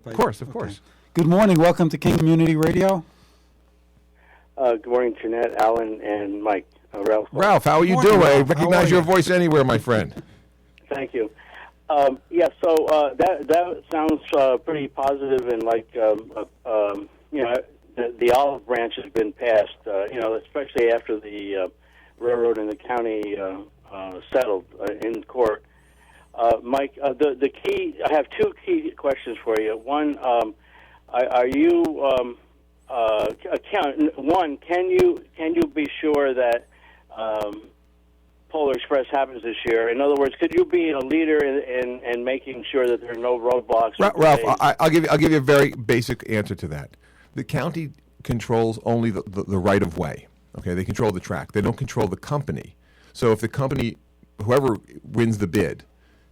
Of course, of course. Good morning. Welcome to King Community Radio. Good morning, Jeanette, Alan, and Mike. Ralph. Ralph, how are you doing? I recognize your voice anywhere, my friend. Thank you. So that sounds pretty positive, and like the olive branch has been passed. Especially after the railroad and the county settled in court. Mike, the key. I have two key questions for you. One, are you one? Can you be sure that Polar Express happens this year? In other words, could you be a leader in making sure that there are no roadblocks? Ralph, I'll give you a very basic answer to that. The county controls only the right of way. Okay, they control the track. They don't control the company. So if the company, whoever wins the bid,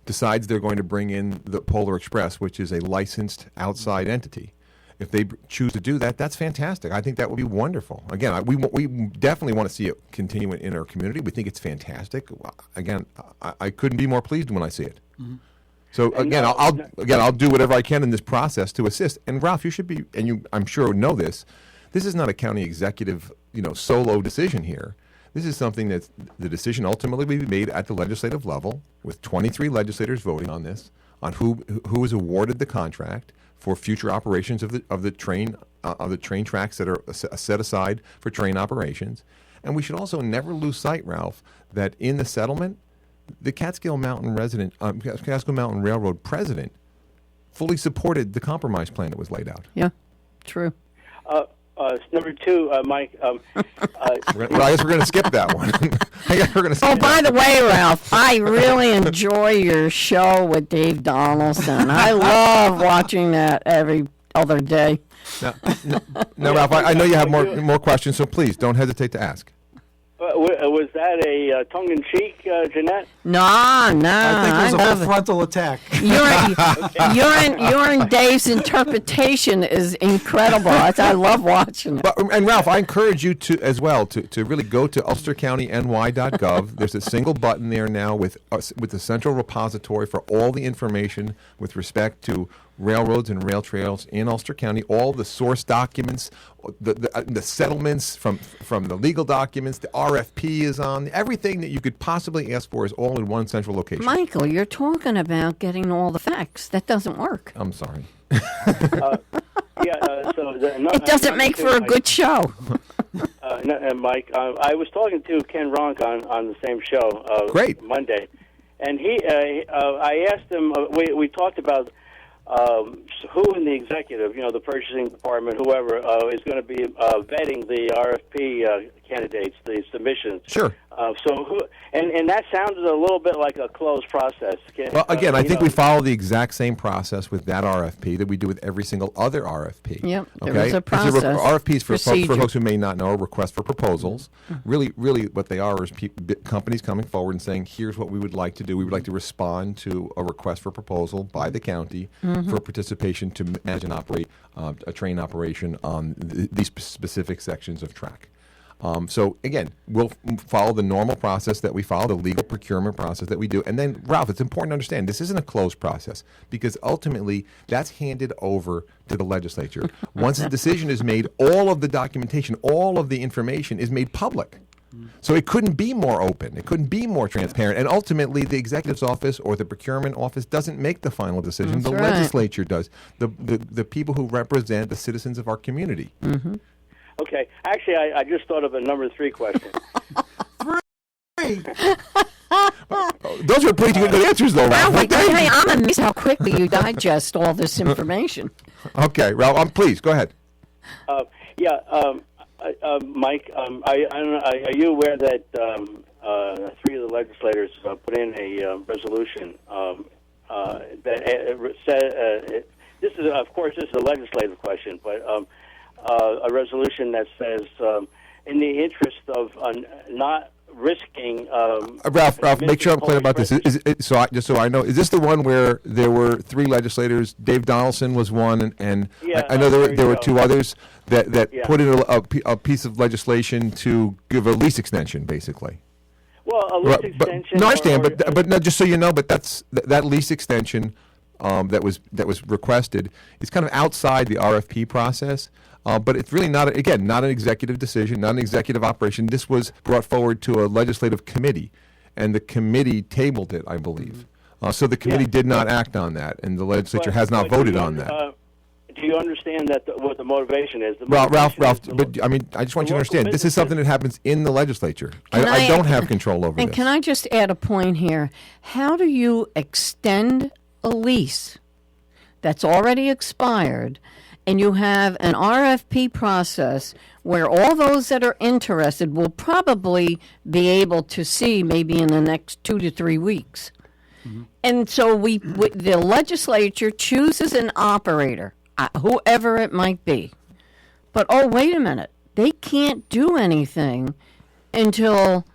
decides they're going to bring in the Polar Express, which is a licensed outside entity, if they choose to do that, that's fantastic. I think that would be wonderful. Again, we definitely want to see it continue in our community. We think it's fantastic. Again, I couldn't be more pleased when I see it. Mm-hmm. So again, I'll do whatever I can in this process to assist. And Ralph, you should be, and you, I'm sure, know this. This is not a county executive, solo decision here. This is something that the decision ultimately will be made at the legislative level, with 23 legislators voting on this, on who is awarded the contract for future operations of the train tracks that are set aside for train operations. And we should also never lose sight, Ralph, that in the settlement, the Catskill Mountain Railroad president fully supported the compromise plan that was laid out. Yeah, true. Number two, Mike. Well, I guess we're going to skip that one. By the way, Ralph, I really enjoy your show with Dave Donaldson. I love watching that every other day. No, Ralph, I know you have more questions, so please don't hesitate to ask. Was that a tongue-in-cheek, Jeanette? No. I think it was a frontal attack. Your and Dave's interpretation is incredible. I love watching it. And Ralph, I encourage you to really go to ulstercountyny.gov. There's a single button there now with the central repository for all the information with respect to railroads and rail trails in Ulster County, all the source documents, the settlements from the legal documents, the RFP is on, everything that you could possibly ask for is all in one central location. Michael, you're talking about getting all the facts. That doesn't work. I'm sorry. It doesn't make for a good show. Mike, I was talking to Ken Ronk on the same show Great. Monday, and I asked him, we talked about who in the executive, the purchasing department, whoever, is going to be vetting the RFP candidates, the submissions. Sure. And that sounded a little bit like a closed process. Well, again, I think we follow the exact same process with that RFP that we do with every single other RFP. Yep, there is a process. RFPs, for folks who may not know, are requests for proposals. Really, what they are is companies coming forward and saying, here's what we would like to do. We would like to respond to a request for proposal by the county for participation to manage and operate a train operation on these specific sections of track. So, again, we'll follow the normal process that we follow, the legal procurement process that we do. And then, Ralph, it's important to understand this isn't a closed process because ultimately that's handed over to the legislature. Once the decision is made, all of the documentation, all of the information is made public. So it couldn't be more open. It couldn't be more transparent. And ultimately, the executive's office or the procurement office doesn't make the final decision. That's the right. legislature does. The people who represent the citizens of our community. Mm-hmm. Okay. Actually, I just thought of a number 3 question. Those are pretty good answers, though, Ralph. I'm amazed how quickly you digest all this information. Okay, Ralph, please, go ahead. Mike, I don't know, are you aware that 3 of the legislators put in a resolution that said, this is a legislative question, but a resolution that says, in the interest of not risking. Ralph, make sure I'm clear about this. Just so I know, is this the one where there were 3 legislators? Dave Donaldson was one, and I know there were 2 others that put in a piece of legislation to give a lease extension, basically. Well, a lease extension. No, I understand, but no, just so you know, but that lease extension that was requested is kind of outside the RFP process. But it's really not not an executive decision, not an executive operation. This was brought forward to a legislative committee, and the committee tabled it, I believe. So the committee did not act on that, and the legislature has not voted on that. Do you understand that what the motivation is? Ralph, but I mean, I just want you to understand, this is something that happens in the legislature. I don't have control over this. And can I just add a point here? How do you extend a lease that's already expired, and you have an RFP process where all those that are interested will probably be able to see maybe in the next 2 to 3 weeks? Mm-hmm. And so the legislature chooses an operator, whoever it might be. But, oh, wait a minute. They can't do anything until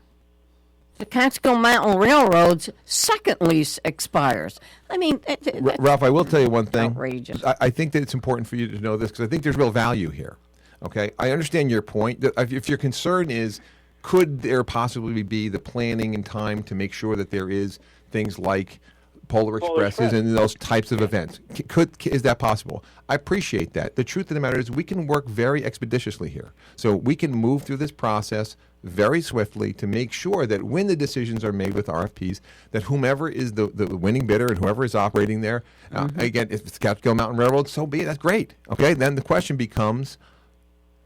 the Catskill Mountain Railroad's second lease expires. I mean, Ralph, I will tell you one thing. Outrageous. I think that it's important for you to know this because I think there's real value here. Okay? I understand your point. If your concern is, could there possibly be the planning and time to make sure that there is things like Polar Expresses and those types of events? Is that possible? I appreciate that. The truth of the matter is we can work very expeditiously here. So we can move through this process very swiftly to make sure that when the decisions are made with RFPs, that whomever is the winning bidder and whoever is operating there, again, if it's Catskill Mountain Railroad, so be it. That's great. Okay, then the question becomes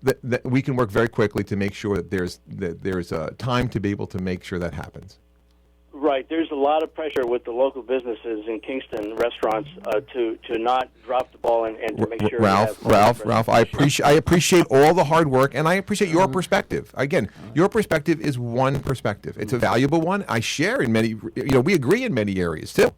that we can work very quickly to make sure that there's time to be able to make sure that happens. Right. There's a lot of pressure with the local businesses in Kingston, restaurants, to not drop the ball and to make sure. Ralph, I appreciate all the hard work, and I appreciate your perspective. Again, your perspective is one perspective. It's a valuable one. I share in many. We agree in many areas too,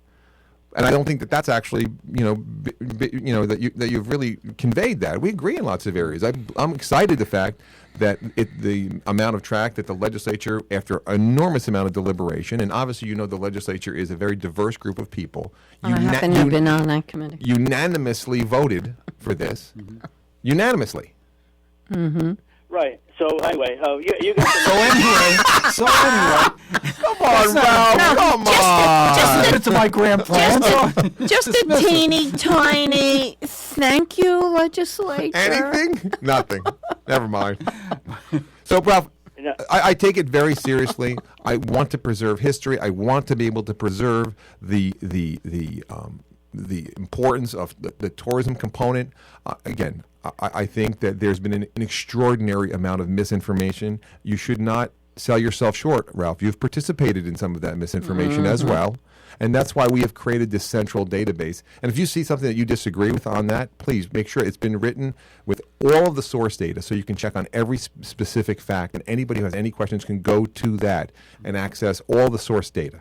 and I don't think that's actually that you've really conveyed that. We agree in lots of areas. I'm excited the fact that the amount of track that the legislature, after enormous amount of deliberation, and obviously the legislature is a very diverse group of people. I happen to have been on that committee. Unanimously voted for this. Unanimously. Mm-hmm. Right. So anyway, you got So anyway. Come on, Ralph. Come on. It's my grand plan. Just a teeny tiny thank you, legislature. Anything? Nothing. Never mind. So, Ralph, I take it very seriously. I want to preserve history. I want to be able to preserve the importance of the tourism component. Again, I think that there's been an extraordinary amount of misinformation. You should not sell yourself short, Ralph. You've participated in some of that misinformation as well. And that's why we have created this central database. And if you see something that you disagree with on that, please make sure it's been written with all of the source data so you can check on every specific fact. And anybody who has any questions can go to that and access all the source data.